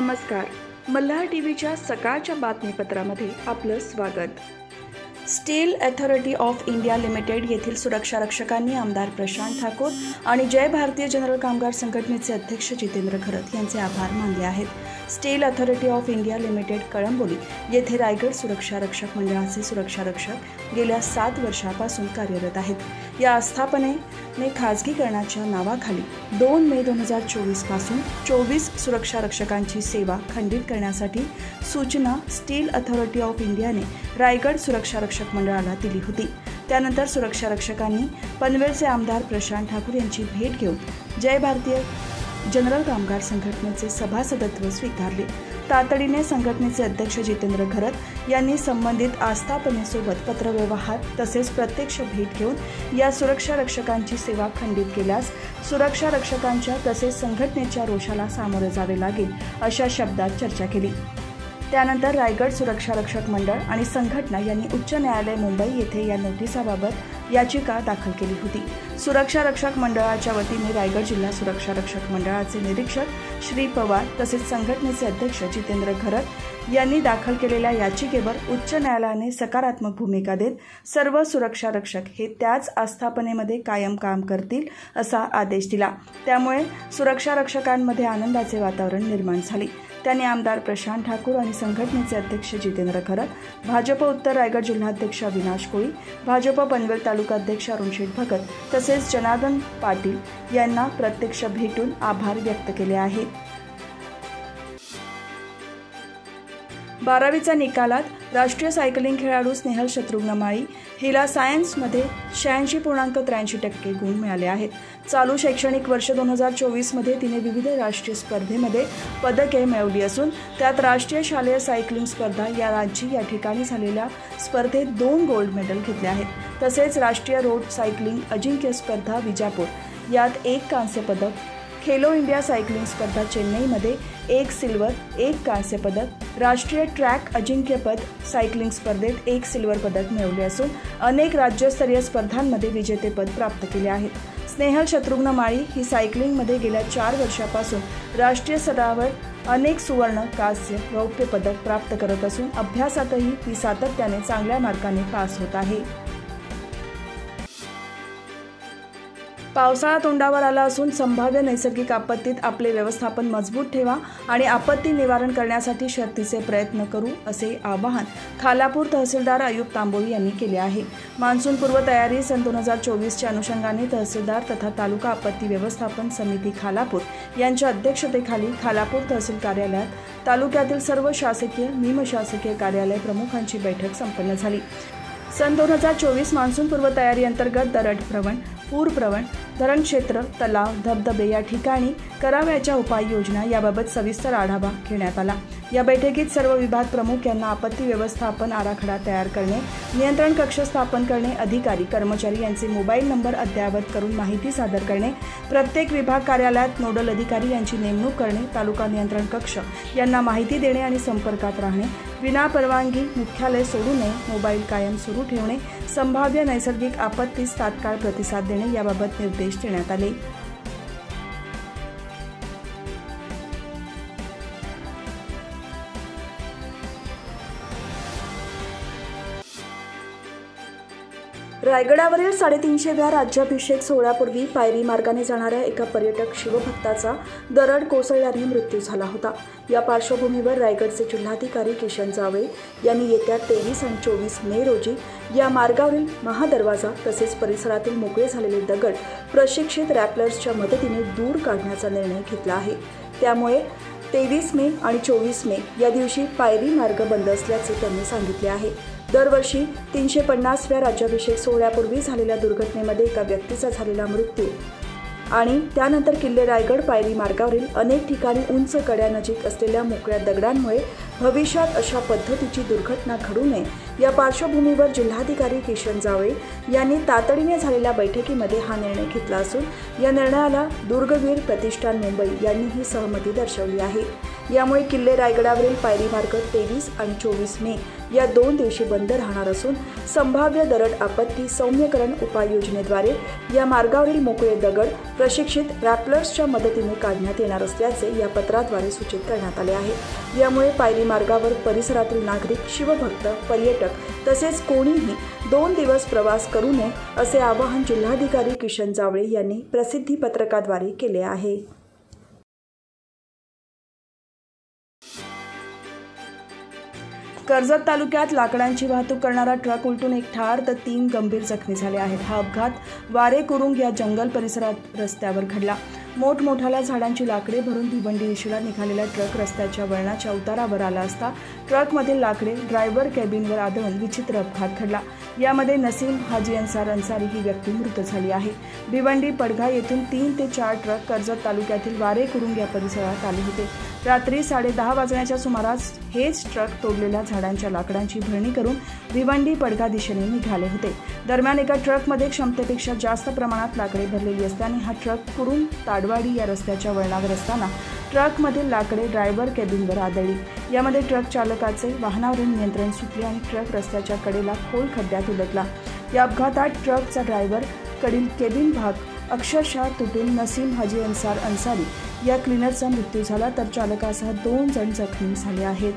नमस्कार. मल्हार टीव्हीच्या सकाळच्या बातमीपत्रामध्ये आपलं स्वागत. Steel authority of India limited येथील सुरक्षा रक्षकांनी आमदार प्रशांत ठाकूर आणि जय भारतीय जनरल कामगार संघटनेचे अध्यक्ष जितेंद्र खरत यांचे आभार मानले आहेत. Steel authority of India limited Kalamboli येथे रायगड सुरक्षा रक्षक मंडळाचे सुरक्षा रक्षक गेल्या 7 वर्षापासून कार्यरत आहेत. या आस्थापनेने खाजगीकरणाच्या नावाखाली 2 मे 2024 पासून 24 सुरक्षा रक्षकांची सेवा खंडित करण्यासाठी सूचना स्टील अथॉरिटी ऑफ इंडियाने रायगड सुरक्षा रक्षक मंडळाला दिली होती. त्यानंतर सुरक्षा रक्षकांनी पनवेलचे आमदार प्रशांत ठाकूर यांची भेट घेऊन जय भारतीय जनरल कामगार संघटनेचे सभासदत्व स्वीकारले. तातडीने संघटनेचे अध्यक्ष जितेंद्र खरत यांनी संबंधित आस्थापनेसोबत पत्रव्यवहार तसेच प्रत्यक्ष भेट घेऊन या सुरक्षा रक्षकांची सेवा खंडित केल्यास सुरक्षा रक्षकांच्या तसेच संघटनेच्या रोषाला सामोरे जावे लागेल अशा शब्दात चर्चा केली. त्यानंतर रायगड सुरक्षा रक्षक मंडळ आणि संघटना यांनी उच्च न्यायालय मुंबई येथे या नोटिसाबाबत याचिका दाखल केली होती. सुरक्षा रक्षक मंडळाच्या वतीने रायगड जिल्हा सुरक्षा रक्षक मंडळाचे निरीक्षक श्री पवार तसेच संघटनेचे अध्यक्ष जितेंद्र खरत यांनी दाखल केलेल्या याचिकेवर उच्च न्यायालयाने सकारात्मक भूमिका देत सर्व सुरक्षा रक्षक हे त्याच आस्थापनेमध्ये कायम काम करतील असा आदेश दिला. त्यामुळे सुरक्षा रक्षकांमध्ये आनंदाचे वातावरण निर्माण झाले. त्यांनी आमदार प्रशांत ठाकूर आणि संघटनेचे अध्यक्ष जितेंद्र खरत, भाजप उत्तर रायगड जिल्हाध्यक्ष अविनाश कोळी, भाजप पनवेल तालुका अध्यक्ष अरुणशेठ भगत तसेच जनार्दन पाटील यांना प्रत्यक्ष भेटून आभार व्यक्त केले आहेत. 12वीचा निकालात राष्ट्रीय सायकलिंग खेळाडू स्नेहल शत्रुघ्न माळी हिला सायन्समध्ये 86.83% गुण मिळाले आहेत. चालू शैक्षणिक वर्ष 2024 मध्ये तिने विविध राष्ट्रीय स्पर्धेमध्ये पदके मिळवली असून त्यात राष्ट्रीय शालेय सायकलिंग स्पर्धा या राज्य या ठिकाणी झालेल्या स्पर्धेत 2 गोल्ड मेडल घेतले आहेत. तसेच राष्ट्रीय रोड सायकलिंग अजिंक्य स्पर्धा विजापूर यात 1 कांस्य पदक, खेलो इंडिया सायकलिंग स्पर्धा चेन्नईमध्ये 1 सिल्वर 1 कांस्य पदक, राष्ट्रीय ट्रॅक अजिंक्यपद सायकलिंग स्पर्धेत 1 सिल्वर पदक मिळवले असून अनेक राज्यस्तरीय स्पर्धांमध्ये विजेतेपद प्राप्त केले आहेत. स्नेहल शत्रुघ्न माळी ही सायकलिंगमध्ये गेल्या 4 वर्षापासून राष्ट्रीय स्तरावर अनेक सुवर्ण, कांस्य, रौप्य पदक प्राप्त करत असून अभ्यासातही ती सातत्याने चांगल्या मार्काने पास होत आहे. पावसाळा तोंडावर आला असून संभाव्य नैसर्गिक आपत्तीत आपले व्यवस्थापन मजबूत ठेवा आणि आपत्ती निवारण करण्यासाठी शर्तीचे प्रयत्न करू असे आवाहन खालापूर तहसीलदार अयूब तांबोळी यांनी केले आहे. मान्सूनपूर्व तयारी सन 2024च्या अनुषंगाने तहसीलदार तथा तालुका आपत्ती व्यवस्थापन समिती खालापूर यांच्या अध्यक्षतेखाली खालापूर तहसील कार्यालयात तालुक्यातील सर्व शासकीय निमशासकीय कार्यालय प्रमुखांची बैठक संपन्न झाली. सन 2024 मान्सूनपूर्व तयारी अंतर्गत दरड प्रवण, पूर प्रवण, धरण क्षेत्र, तलाव, धबधबे या ठिकाणी करावयाच्या उपाययोजना याबाबत सविस्तर आढावा घेण्यात आला. या बैठकीत सर्व विभाग प्रमुख यांना आपत्ती व्यवस्थापन आराखडा तयार करणे, नियंत्रण कक्ष स्थापन करणे, अधिकारी कर्मचारी यांचे मोबाईल नंबर अद्ययावत करून माहिती सादर करणे, प्रत्येक विभाग कार्यालयात नोडल अधिकारी यांची नेमणूक करणे, तालुका नियंत्रण कक्ष यांना माहिती देणे आणि संपर्कात राहणे, विना परवानगी मुख्यालय सोडू नये, मोबाईल कायम सुरू ठेवणे, संभाव्य नैसर्गिक आपत्तीस तात्काळ प्रतिसाद देणे याबाबत निर्देश देण्यात आले. रायगडावरील 350व्या राज्याभिषेक सोहळ्यापूर्वी पायरी मार्गाने जाणाऱ्या एका पर्यटक शिवभक्ताचा दरड कोसळल्याने मृत्यू झाला होता. या पार्श्वभूमीवर रायगडचे जिल्हाधिकारी किशन जावळे यांनी येत्या 23 आणि 24 मे रोजी या मार्गावरील महादरवाजा तसेच परिसरातील मोकळे झालेले दगड प्रशिक्षित रॅपलर्सच्या मदतीने दूर काढण्याचा निर्णय घेतला आहे. त्यामुळे 23 मे आणि 24 मे या दिवशी पायरी मार्ग बंद असल्याचे त्यांनी सांगितले आहे. दरवर्षी 350व्या राज्याभिषेक सोहळ्यापूर्वी झालेल्या दुर्घटनेमध्ये एका व्यक्तीचा झालेला मृत्यू आणि त्यानंतर किल्ले रायगड पायरी मार्गावरील अनेक ठिकाणी उंच कड्यानजीक असलेल्या मोकळ्या दगडांमुळे भविष्यात अशा पद्धतीची दुर्घटना घडू नये या पार्श्वभूमीवर जिल्हाधिकारी किशन जावळे यांनी तातडीने झालेल्या बैठकीमध्ये हा निर्णय घेतला असून या निर्णयाला दुर्गवीर प्रतिष्ठान मुंबई यांनीही सहमती दर्शवली आहे. यामुळे किल्ले रायगडावरील पायरी मार्ग 23 आणि 24 मे या 2 दिवशी बंद राहणार असून संभाव्य दरड आपत्ती सौम्यकरण उपाययोजनेद्वारे या मार्गावरील मोकळे दगड प्रशिक्षित रॅपलर्सच्या मदतीने काढण्यात येणार असल्याचे या पत्राद्वारे सूचित करण्यात आले आहे। यामुळे पायरी मार्गावर परिसरातील नागरिक, शिवभक्त, पर्यटक तसेच कोणीही 2 दिवस प्रवास करू नये असे आवाहन जिल्हाधिकारी किशन जावळे यांनी प्रसिद्धी पत्रकाद्वारे केले आहे। कर्जत तालुक्यात लाकडांची वाहतूक करणारा ट्रक उलटून 1 ठार तर 3 गंभीर जखमी झाले आहेत। हा अपघात वारे कुरुंग या जंगल परिसरात रस्त्यावर घडला। मोठमोठ्याल्या झाडांची लाकडे भरून भिवंडी दिशेला निघालेला ट्रक रस्त्याच्या वळणाच्या उतारावर आला असता ट्रकमधील लाकडे ड्रायव्हर कॅबिनवर आदळून विचित्र अपघात घडला। यामध्ये नसीम हाजी अन्सारी ही व्यक्ती मृत झाली आहे। भिवंडी पडघा येथून 3 ते 4 ट्रक कर्जत तालुक्यातील वारे कुरुंग या परिसरात आले होते। रात्री 10:30 वाजण्याच्या सुमारास हेच ट्रक तोडलेल्या झाडांच्या लाकडांची भरणी करून भिवंडी पडघा दिशेने निघाले होते। दरम्यान एका ट्रकमध्ये क्षमतेपेक्षा जास्त प्रमाणात लाकडे भरलेली असल्याने हा ट्रक कुरुंग ताडवाडी या रस्त्याच्या वळणावर असताना ट्रकमधील लाकडे ड्रायव्हर कॅबिनवर आदळली। यामध्ये ट्रक चालकाचे वाहनावरील नियंत्रण सुटले आणि ट्रक रस्त्याच्या कडेला खोल खड्ड्यात उलटला। या अपघातात ट्रकचा ड्रायव्हर कडील केबिन भाग अक्षरशः तुटून नसीम हाजी अन्सारी या क्लीनरचा मृत्यू झाला तर चालकासह 2 जण जखमी झाले आहेत।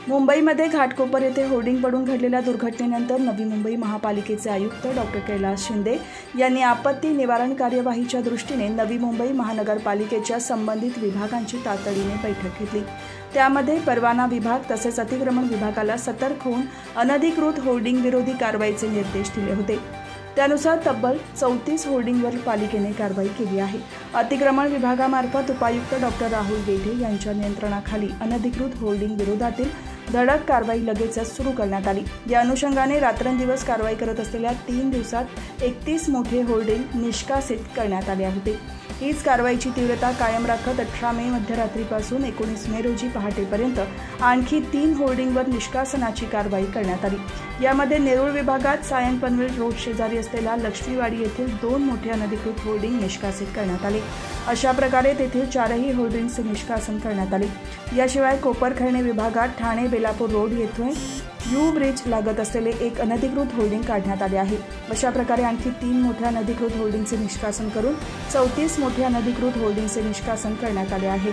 मुंबईमध्ये घाटकोपर येथे होर्डिंग पडून घडलेल्या दुर्घटनेनंतर नवी मुंबई महापालिकेचे आयुक्त डॉक्टर कैलास शिंदे यांनी आपत्ती निवारण कार्यवाहीच्या दृष्टीने नवी मुंबई महानगरपालिकेच्या संबंधित विभागांची तातडीने बैठक घेतली। त्यामध्ये परवाना विभाग तसेच अतिक्रमण विभागाला सतर्क होऊन अनधिकृत होर्डिंग विरोधी कारवाईचे निर्देश दिले होते। त्यानुसार तब्बल 34 होर्डिंगवर पालिकेने कारवाई केली आहे। अतिक्रमण विभागामार्फत उपायुक्त डॉक्टर राहुल गेठे यांच्या नियंत्रणाखाली अनधिकृत होर्डिंग विरोधातील धडक कारवाई लगेचच सुरू करण्यात आली। या अनुषंगाने रात्रंदिवस कारवाई करत असलेल्या 3 दिवसात 31 मोठे होर्डिंग निष्कासित करण्यात आले होते। हीच कारवाईची तीव्रता कायम राखत 18 मे मध्यरात्रीपासून 19 मे रोजी पहाटेपर्यंत आणखी 3 होर्डिंगवर निष्कासनाची कारवाई करण्यात आली। यामध्ये नेरूळ विभागात सायन पनवेल रोड शेजारी असलेल्या लक्ष्मीवाडी येथील 2 मोठे अनधिकृत होर्डिंग निष्कासित करण्यात आले। अशा प्रकारे तेथील 4ही होर्डिंगचे निष्कासन करण्यात आले। याशिवाय कोपरखैरणे विभागात ठाणे बेलापूर रोड येथे यू ब्रिज लागत असलेले एक अनधिकृत होर्डिंग काढण्यात आले आहे। अशा प्रकारे आणखी 3 मोठ्या अनधिकृत होर्डिंगचे निष्कासन करून 34 मोठ्या अनधिकृत होर्डिंगचे निष्कासन करण्यात आले आहे।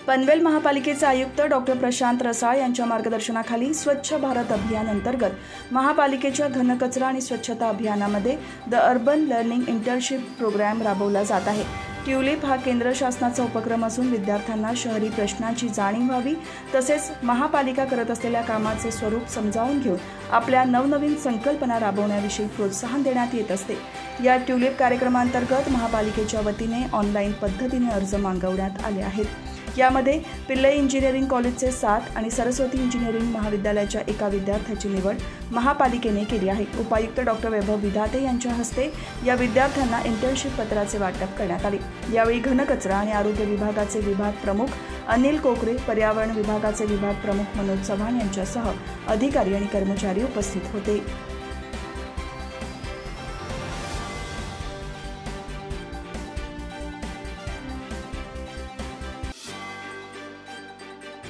पनवेल महापालिकेचे आयुक्त डॉक्टर प्रशांत रसाळ यांच्या मार्गदर्शनाखाली स्वच्छ भारत अभियान अंतर्गत महापालिकेच्या घनकचरा आणि स्वच्छता अभियानामध्ये the urban learning internship programme राबवला जात आहे। ट्युलिप हा केंद्र शासनाचा उपक्रम असून विद्यार्थ्यांना शहरी प्रश्नांची जाणीव व्हावी तसेच महापालिका करत असलेल्या कामाचे स्वरूप समजावून घेऊन आपल्या नवनवीन संकल्पना राबवण्याविषयी प्रोत्साहन देण्यात येत असते। या ट्युलिप कार्यक्रमांतर्गत महापालिकेच्या वतीने ऑनलाईन पद्धतीने अर्ज मागवण्यात आले आहेत। यामध्ये पिल्लई इंजिनिअरिंग कॉलेजचे 7 आणि सरस्वती इंजिनिअरिंग महाविद्यालयाच्या एका विद्यार्थ्याची निवड महापालिकेने केली आहे। उपायुक्त डॉक्टर वैभव विधाते यांच्या हस्ते या विद्यार्थ्यांना इंटर्नशिप पत्राचे वाटप करण्यात आले। यावेळी घनकचरा आणि आरोग्य विभागाचे विभाग प्रमुख अनिल कोकरे, पर्यावरण विभागाचे विभाग प्रमुख मनोज चव्हाण यांच्यासह अधिकारी आणि कर्मचारी उपस्थित होते।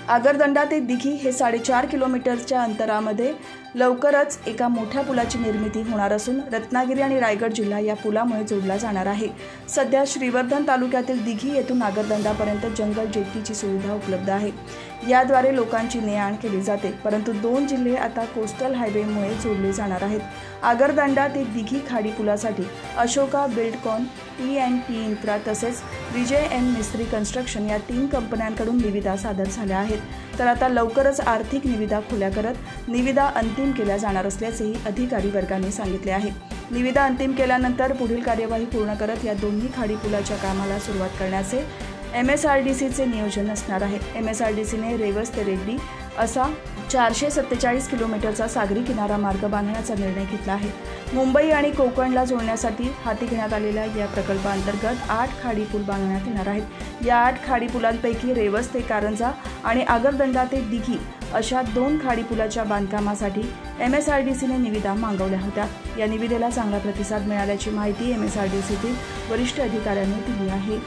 आगरदंडा ते दिघी हे 4.5 किलोमीटरच्या अंतरामध्ये लवकरच एका मोठ्या पुलाची निर्मिती होणार असून रत्नागिरी आणि रायगड जिल्हा या पुलामुळे जोडला जाणार आहे। सध्या श्रीवर्धन तालुक्यातील दिघी येथून आगरदंडापर्यंत जंगल जेट्टीची सुविधा उपलब्ध आहे। याद्वारे लोकांची ने-आण केली जाते, परंतु 2 जिल्हे आता कोस्टल हायवेमुळे जोडले जाणार आहेत। आगरदंडा ते दिघी खाडी पुलासाठी अशोका बिल्डकॉन, T&T इन्फ्रा तसेच विजय एम मिस्त्री कन्स्ट्रक्शन या 3 कंपन्यांकडून निविदा सादर झाल्या आहेत। तर आता लवकरच आर्थिक निविदा खुल्या करत निविदा अंतिम केल्या जाणार असल्याचेही अधिकारी वर्गाने सांगितले आहे। निविदा अंतिम केल्यानंतर पुढील कार्यवाही पूर्ण करत या दोन्ही खाडी पुलाच्या कामाला सुरुवात करण्याचे MSRDCचे नियोजन असणार आहे। MSRDCने रेवस ते रेड्डी असा 447 किलोमीटरचा सागरी किनारा मार्ग बांधण्याचा निर्णय घेतला आहे। मुंबई आणि कोकणला जोडण्यासाठी हाती घेण्यात आलेल्या या प्रकल्पाअंतर्गत 8 खाडी पूल बांधण्यात येणार आहेत। या 8 खाडी पुलांपैकी रेवस ते कारंजा आणि आगरदंडा ते दिघी अशा 2 खाडी पुलाच्या बांधकामासाठी MSRDCने निविदा मागवल्या होत्या। या निविदेला चांगला प्रतिसाद मिळाल्याची माहिती MSRDCतील वरिष्ठ अधिकाऱ्यांनी दिली आहे।